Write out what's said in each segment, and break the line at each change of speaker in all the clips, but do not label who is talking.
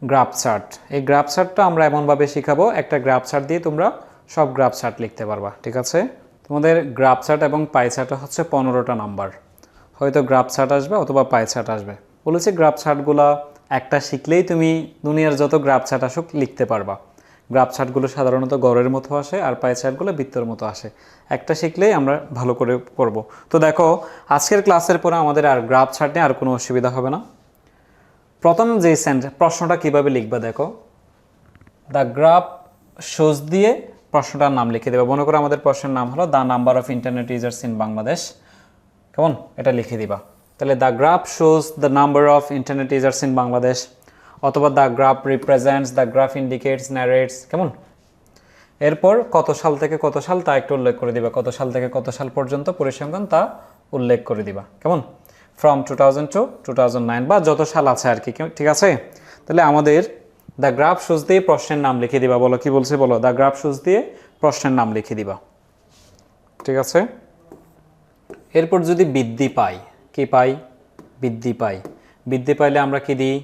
Graph chart. এই graph চার্টটা আমরা এমনভাবে শিখাবো, একটা গ্রাফ চার্ট দিয়ে তোমরা সব গ্রাফ চার্ট লিখতে পারবা, ঠিক আছে? তোমাদের গ্রাফ চার্ট এবং পাই চার্ট হচ্ছে 15টা নাম্বার, হয়তো গ্রাফ চার্ট আসবে অথবা পাই চার্ট আসবে। বলেছি গ্রাফ চার্টগুলো একটা শিখলেই তুমি দুনিয়ার যত গ্রাফ চার্ট আসুক লিখতে পারবা। গ্রাফ চার্টগুলো সাধারণত গড়ের মতো আসে আর পাই চার্টগুলো বৃত্তের মতো আসে। একটা শিখলেই আমরা ভালো করে করব। তো দেখো আজকের ক্লাসের পরে আমাদের আর গ্রাফ চার্ট নিয়ে আর কোনো অসুবিধা হবে না। প্রথম যে প্রশ্নটা কিভাবে লিখবা দেখো, দ্য গ্রাফ শোজ দিয়ে প্রশ্নটার নাম লিখে দেবা। মনে করো আমাদের প্রশ্নের নাম হলো the number of internet users in Bangladesh, কেমন? এটা লিখে দিবা। তাহলে the graph shows the number of internet users in Bangladesh, অথবা the graph represents, the graph indicates, narrates, কেমন? এরপর কত সাল থেকে কত সাল তা একটু উল্লেখ করে দিবা, কত সাল থেকে কত সাল পর্যন্ত পরিসংখ্যান তা উল্লেখ করে দিবা, কেমন? ফ্রম 2000 to 2009 বা যত সাল আছে আর কি, ঠিক আছে? তাহলে আমাদের দ্য গ্রাফ শোজ দিয়ে প্রশ্নের নাম লিখে দিবা। বলো কি বলছে, বলো। দ্য গ্রাফ শোজ দিয়ে প্রশ্নের নাম লিখে দিবা, ঠিক আছে? এরপর যদি বৃদ্ধি পাই, কি পাই? বৃদ্ধি পাই। বৃদ্ধি পাইলে আমরা কি দিই?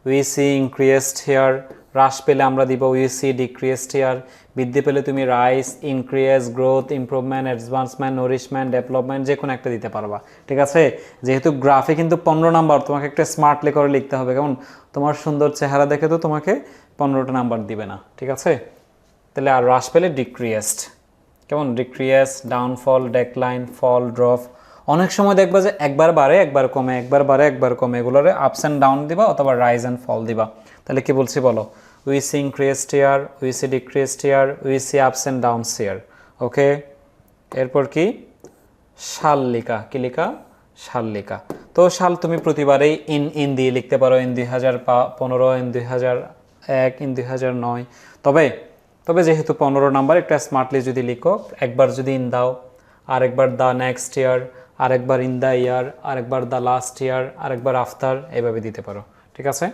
We see increased here. হ্রাস পেলে আমরা দিব উই সি ডিক্রিজড হেয়ার। বৃদ্ধি পেলে তুমি rise, increase, growth, improvement, advancement, nourishment, development যে কোনো একটা দিতে পারবা, ঠিক আছে? যেহেতু গ্রাফে কিন্তু 15 নাম্বার, তোমাকে একটা স্মার্টলি করে লিখতে হবে, কেমন? তোমার সুন্দর চেহারা দেখে তো তোমাকে 15টা নাম্বার দিবে না, ঠিক আছে? তাহলে আর হ্রাস পেলে ডিক্রিজড, কেমন? ডিক্রিজ, ডাউনফল, ডেকলাইন, ফল, ড্রপ। অনেক সময় দেখবা যে একবার বাড়ে একবার কমে, একবার বাড়ে একবার কমে, এগুলোরে আপস অ্যান্ড ডাউন দিবা অথবা রাইজ অ্যান্ড ফল দিবা। তাহলে কি বলছি বলো? We see increased here, we see decreased here, we see ups and downs here, okay? এরপর কি? সাল লিখা, কি লিখা? সাল লিখা। তো সাল তুমি প্রতিবারেই ইন দিয়ে লিখতে পারো, ইন 2015, ইন 2001, ইন 2009। তবে যেহেতু 15 নাম্বার, একটা স্মার্টলি যদি লিখো, একবার যদি ইন দাও, আরেকবার দ্য নেক্সট ইয়ার, আরেকবার ইন দ্য ইয়ার, আরেকবার দ্য লাস্ট ইয়ার, আরেকবার আফটার, এইভাবে দিতে পারো, ঠিক আছে?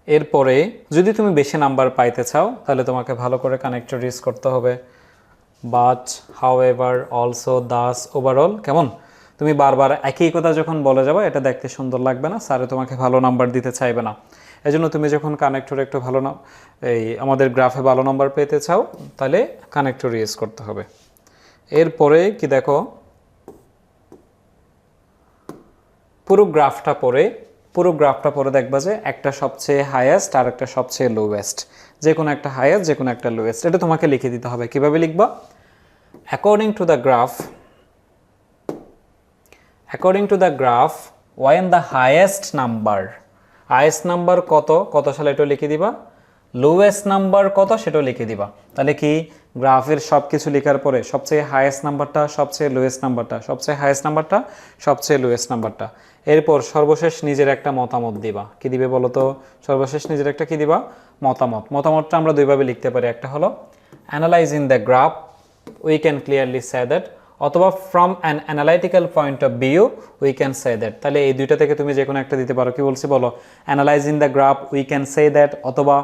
এরপরে যদি তুমি বেশি নাম্বার পাইতে চাও তাহলে তোমাকে ভালো করে কানেক্টর ইউজ করতে হবে। But, however, also, Das, overall, কেমন? তুমি বারবার একই কথা যখন বলে যাবে এটা দেখতে সুন্দর লাগবে না, স্যারে তোমাকে ভালো নাম্বার দিতে চাইবে না। এই জন্য তুমি যখন কানেক্টর একটু ভালো না, এই আমাদের গ্রাফে ভালো নাম্বার পেতে চাও তাহলে কানেক্টর ইউজ করতে হবে। এরপরে কি দেখো, পুরো গ্রাফটা পরে দেখবা যে একটা সবচেয়ে হাইয়েস্ট আর একটা সবচেয়ে লোয়েস্ট, যে কোনো একটা হাইয়েস্ট, যে কোনো একটা লোয়েস্ট, এটা তোমাকে লিখে দিতে হবে। কিভাবে লিখবা? According to the graph when the highest number কত সালে এটা লিখে দিবা, লোয়েস্ট নাম্বার কত সেটাও লিখে দিবা। তাহলে কি গ্রাফের সব কিছু লেখার পরে সবচেয়ে হাইয়েস্ট নাম্বারটা, সবচেয়ে লোয়েস্ট নাম্বারটা, সবচেয়ে হাইয়েস্ট নাম্বারটা, সবচেয়ে লোয়েস্ট নাম্বারটা। এরপর সর্বশেষ নিজের একটা মতামত দিবা। কি দিবে বলো তো? সর্বশেষ নিজের একটা কি দিবা? মতামতটা আমরা দুইভাবে লিখতে পারি। একটা হলো analysing the graph, we can clearly say that, অথবা from an analytical point of view we can say that. তাহলে এই দুইটা থেকে তুমি যে কোনো একটা দিতে পারো। কি বলছি বলো? Analysing the graph we can say that, অথবা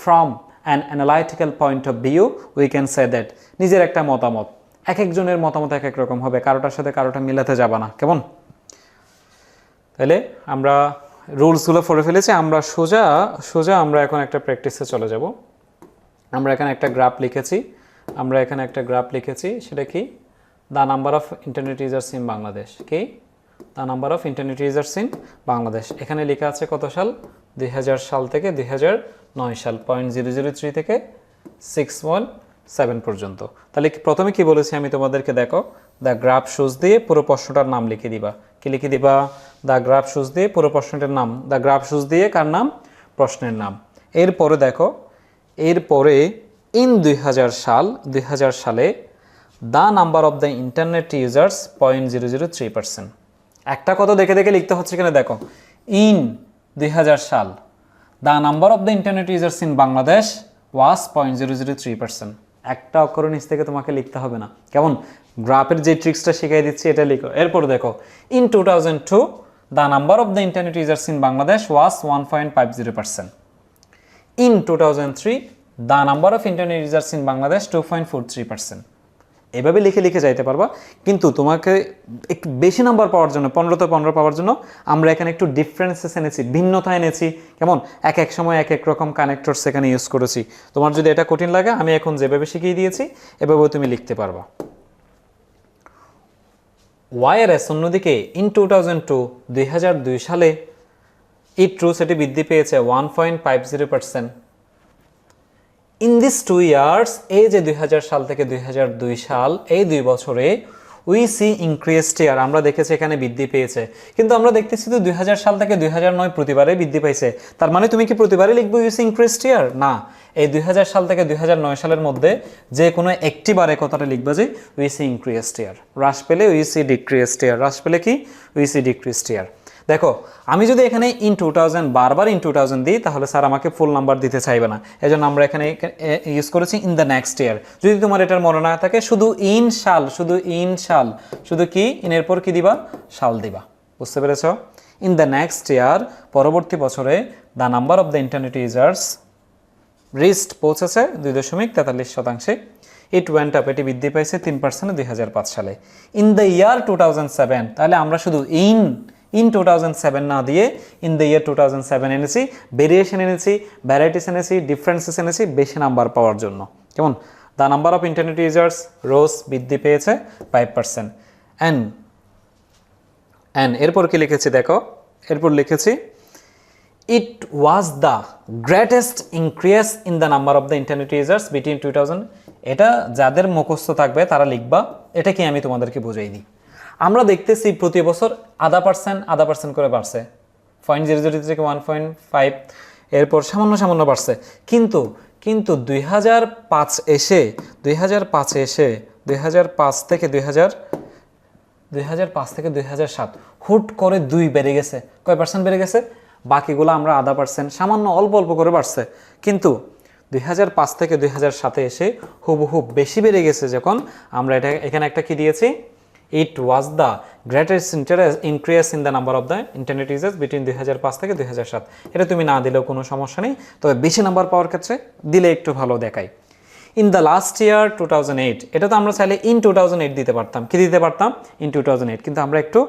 from an analytical point of view we can say that. নিজের একটা মতামত, এক একজনের মতামত এক এক রকম হবে, কারোটার সাথে কারোটা মিলাতে যাবা না, কেমন? তাহলে আমরা রুলসগুলো পড়ে ফেলেছি, আমরা সোজা আমরা এখন একটা প্র্যাকটিসে চলে যাব। আমরা এখানে একটা গ্রাফ লিখেছি, সেটা কি? The number of internet users in Bangladesh. কি? The number of internet users in Bangladesh. এখানে লেখা আছে কত সাল? 2000 সাল থেকে 2009 সাল, 0.003 থেকে 617 পর্যন্ত। তাহলে প্রথমে কি বলেছি আমি তোমাদেরকে, দেখো দ্য গ্রাফ শোজ দিয়ে পুরো প্রশ্নটার নাম লিখে দিবা। কি লিখে দিবা? দ্য গ্রাফ শোজ দিয়ে পুরো প্রশ্নটার নাম। দ্য গ্রাফ শোজ দিয়ে কার নাম? প্রশ্নের নাম। এরপরে দেখো, এরপরে ইন 2000 সালে the number of the internet users 0.003%। একটা কত দেখে দেখে লিখতে হচ্ছে কিনা দেখো। ইন 2000 সাল the number of the internet users in Bangladesh was 0.003%। একটা অক্ষর নিচ থেকে তোমাকে লিখতে হবে না, কেমন? গ্রাফের যে ট্রিক্সটা শিখিয়ে দিচ্ছি এটা লিখো। এরপর দেখো, in 2002 the number of the internet users in Bangladesh was 1.50%। In 2003 the number of internet users in Bangladesh 2.43%। এভাবে লিখে লিখে যাইতে পারবা। কিন্তু তোমাকে একটু বেশি নাম্বার পাওয়ার জন্য 15 15 পাওয়ার জন্য আমরা এখানে একটু ডিফারেন্সেস এনেছি, ভিন্নতা এনেছি। কেমন এক এক সময় এক এক রকম কানেক্টরস এখানে ইউজ করেছি। তোমার যদি এটা কঠিন লাগে আমি এখন যেভাবে শিখিয়ে দিয়েছি এভাবেও তুমি লিখতে পারবা। ওয়াইআরএস অন্যদিকে ইন 2002 সালে ইট ট্রু সেটি বৃদ্ধি পেয়েছে 1.50%। ইন দিস 2 ইয়ার্স, এই যে 2000 সাল থেকে 2002 সাল, এই 2 বছরে উই সি ইনক্রিজড ইয়ার, আমরা দেখেছি এখানে বৃদ্ধি পেয়েছে। কিন্তু আমরা দেখতেছি তো 2000 সাল থেকে 2009 প্রতিবারে বৃদ্ধি পাইছে। তার মানে তুমি কি প্রতিবারে লিখবে উই সি ইনক্রিজড ইয়ার? না, এই 2000 সাল থেকে 2009 সালের মধ্যে যে কোনো একটি বারে কথাটা লিখবে যে উই সি ইনক্রিজড ইয়ার। হ্রাস পেলে উই সি ডিক্রিজড ইয়ার, হ্রাস পেলে কি উই সি ডিক্রিজড ইয়ার। দেখো আমি যদি এখানে ইন 2000 বারবার ইন 2000 দিই তাহলে স্যার আমাকে ফুল নাম্বার দিতে চাইবে না, এজন্য আমরা এখানে ইউজ করেছি ইন দ্য নেক্সট ইয়ার। যদি তোমার এটার মনে না থাকে শুধু ইন সাল, শুধু ইন সাল, শুধু কি ইনের পর কি দিবা, সাল দিবা। বুঝতে পেরেছ? ইন দ্য নেক্সট ইয়ার, পরবর্তী বছরে the number of the internet users reached পৌঁছেছে 2.43%। ইট ওয়েন্ট আপ, এটি বৃদ্ধি পাইছে 3% 2005 সালে। ইন দ্য ইয়ার 2007, তাহলে আমরা শুধু ইন 2007 না দিয়ে ইন দ্য ইয়ার 2007 এনেছি, ভেরিয়েশন এনেছি, ভ্যারাইটিস এনেছি, ডিফারেন্সেস এনেছি বেশি নাম্বার পাওয়ার জন্য। কেমন? The number of internet users rose, বৃদ্ধি পেয়েছে 5%। অ্যান্ড এরপর কি লিখেছি দেখো, এরপর লিখেছি it was the greatest increase in the number of the internet users between 2000। এটা যাদের মুখস্থ থাকবে তারা লিখবা, এটা কি আমি তোমাদেরকে বুঝাই দিই। আমরা দেখতেছি প্রতি বছর 0.5% করে বাড়ছে, 0.00 থেকে 1.5, এরপর সামান্য সামান্য বাড়ছে। কিন্তু 2005 এসে 2005 থেকে 2007 হুট করে 2 বেড়ে গেছে। কয় পার্সেন্ট বেড়ে গেছে? বাকিগুলো আমরা 0.5%, সামান্য অল্প অল্প করে বাড়ছে। কিন্তু 2005 থেকে 2007 এসে হুবহুব বেশি বেড়ে গেছে। যখন আমরা এখানে একটা কি দিয়েছি, it was the greatest increase in the number of the internet users between 2005 থেকে 2007। এটা তুমি না দিলেও কোনো সমস্যা নেই, তবে বেশি নাম্বার পাওয়ার ক্ষেত্রে দিলে একটু ভালো দেখায়। ইন দ্য লাস্ট ইয়ার 2008, এটা তো আমরা চাইলে ইন 2008 দিতে পারতাম। কি দিতে পারতাম? ইন 2008। কিন্তু আমরা একটু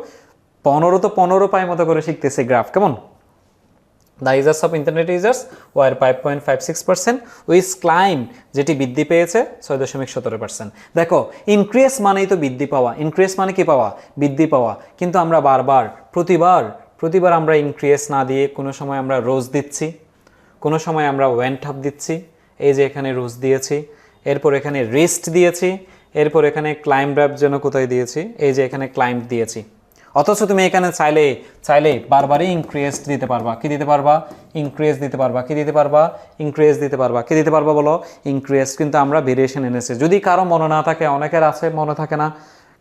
15 পাই মতো করে শিখতেছি গ্রাফ। কেমন? The users of internet users were 5.56%, which climb, যেটি বৃদ্ধি পেয়েছে 6.17%। দেখো ইনক্রিজ মানেই তো বৃদ্ধি পাওয়া, ইনক্রিজ মানে কি পাওয়া? বৃদ্ধি পাওয়া। কিন্তু আমরা বারবার প্রতিবার আমরা ইনক্রিজ না দিয়ে কোনো সময় আমরা রোজ দিচ্ছি, কোনো সময় আমরা ওয়েন্ট আপ দিচ্ছি। এই যে এখানে রোজ দিয়েছি, এরপর এখানে রেস্ট দিয়েছি, এরপর এখানে ক্লাইম্ব র্যাপ যেন কোথায় দিয়েছি, এই যে এখানে ক্লাইম্ব দিয়েছি। অথচ তুমি এখানে চাইলে বারবারই ইনক্রিজ দিতে পারবা। কি দিতে পারবা? ইনক্রিজ দিতে পারবা। কি দিতে পারবা? ইনক্রিজ দিতে পারবা। কি দিতে পারবা বলো? ইনক্রিজ। কিন্তু আমরা ভেরিয়েশন এনেছি। যদি কারো মনে না থাকে, অনেকের আছে মনে থাকে না,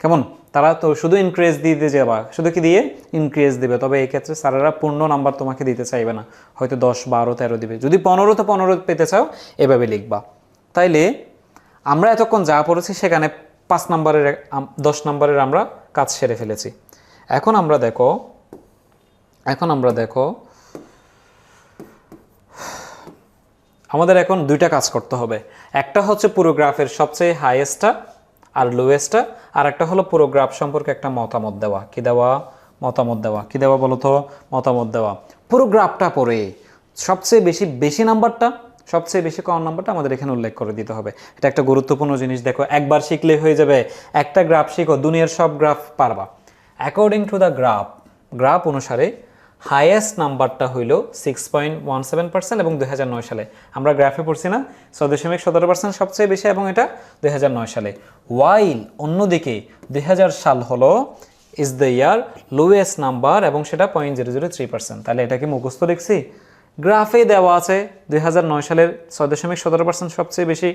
কেমন? তারা তো শুধু ইনক্রিজ দিতে যাবা, শুধু কি দিয়ে ইনক্রিজ দিবে। তবে এই ক্ষেত্রে স্যারেরা পূর্ণ নাম্বার তোমাকে দিতে চাইবে না, হয়তো 10, 12, 13 দিবে। যদি 15 তো 15 পেতে চাও এভাবে লিখবা। তাইলে আমরা এতক্ষণ যা পড়েছি সেখানে 5 নাম্বারের 10 নাম্বারের আমরা কাজ সেরে ফেলেছি। এখন আমরা দেখো আমাদের এখন 2টা কাজ করতে হবে। একটা হচ্ছে পুরো গ্রাফের সবচেয়ে হাইয়েস্টটা আর লোয়েস্টটা, আর একটা হলো পুরো গ্রাফ সম্পর্কে একটা মতামত দেওয়া। কি দেওয়া? মতামত দেওয়া। কি দেওয়া বলো তো? মতামত দেওয়া। পুরো গ্রাফটা পড়ে সবচেয়ে বেশি নাম্বারটা, সবচেয়ে বেশি কম নাম্বারটা আমাদের এখানে উল্লেখ করে দিতে হবে। এটা একটা গুরুত্বপূর্ণ জিনিস। দেখো একবার শিখলে হয়ে যাবে। একটা গ্রাফ শিখো, দুনিয়ার সব গ্রাফ পারবা। অ্যাকর্ডিং টু দ্য গ্রাফ অনুসারে হাইয়েস্ট নাম্বারটা হইল 6.17% এবং 2009 সালে। আমরা গ্রাফে পড়ছি না 6.17% সবচেয়ে বেশি, এবং এটা 2009 সালে। ওয়াইল অন্যদিকে 2000 সাল হলো is the year lowest number, এবং সেটা 0.003%। তাহলে এটা কি মুখস্থ লিখছি? গ্রাফে দেওয়া আছে 2009 সালের 6.17% সবচেয়ে বেশি,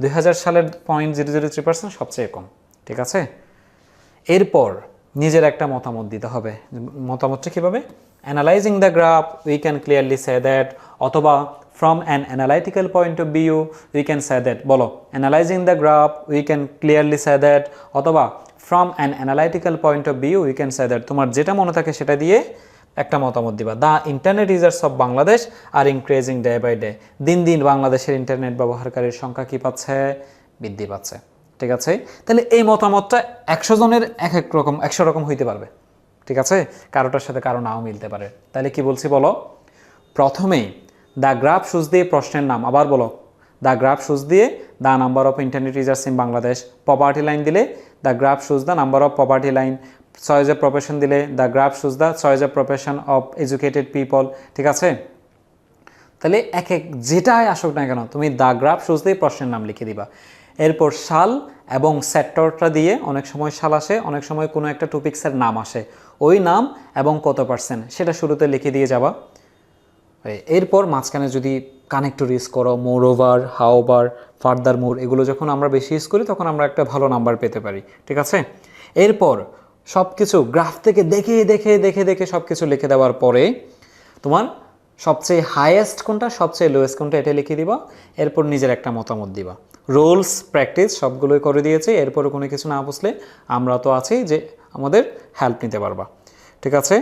2000 সালের 0.003% সবচেয়ে কম। ঠিক আছে? এরপর নিজের একটা মতামত দিতে হবে। মতামতটা কীভাবে? Analysing the graph we can clearly say that, অথবা from an analytical point of view we can say that. বলো, analysing the graph we can clearly say that, অথবা from an analytical point of view we can say that. তোমার যেটা মনে থাকে সেটা দিয়ে একটা মতামত দিবা। The internet users of Bangladesh আর ইনক্রিজিং ডে বাই ডে। দিন দিন বাংলাদেশের ইন্টারনেট ব্যবহারকারীর সংখ্যা কী পাচ্ছে? বৃদ্ধি পাচ্ছে। ঠিক আছে? তাহলে এই মতামতটা 100 জনের এক এক রকম 100 রকম হইতে পারবে, ঠিক আছে? কারোটার সাথে কারো নাও মিলতে পারে। তাহলে কি বলছি বলো, প্রথমেই দ্য গ্রাফ শুজ দিয়ে প্রশ্নের নাম, আবার বলো, দ্য গ্রাফ শুজ দিয়ে the number of internet users in Bangladesh, poverty line দিলে the graph shows the number of poverty line, choice of profession দিলে the graph shows the choice of profession of educated people, ঠিক আছে? তাহলে এক এক যেটাই আসুক না কেন তুমি দ্য গ্রাফ শুজ দিয়ে প্রশ্নের নাম লিখে দিবা। এরপর সাল এবং সেক্টরটা দিয়ে, অনেক সময় সাল আসে, অনেক সময় কোনো একটা টপিক্সের নাম আসে, ওই নাম এবং কত পার্সেন্ট সেটা শুরুতে লিখে দিয়ে যাবা। এরপর মাঝখানে যদি কানেক্টর ইউজ করো, moreover, however, furthermore, এগুলো যখন আমরা বেশি ইউজ করি তখন আমরা একটা ভালো নাম্বার পেতে পারি, ঠিক আছে? এরপর সব কিছু গ্রাফ থেকে দেখে দেখে দেখে দেখে সব কিছু লিখে দেওয়ার পরে তোমার সবচেয়ে হাইয়েস্ট কোনটা, সবচেয়ে লোয়েস্ট কোনটা, এটা লিখে দিবা। এরপর নিজের একটা মতামত দিবা। রুলস প্র্যাকটিস সবগুলোই করে দিয়েছি। এরপরে কোনো কিছু না বুঝলে আমরা তো আছি যে আমাদের হেল্প নিতে পারবা, ঠিক আছে?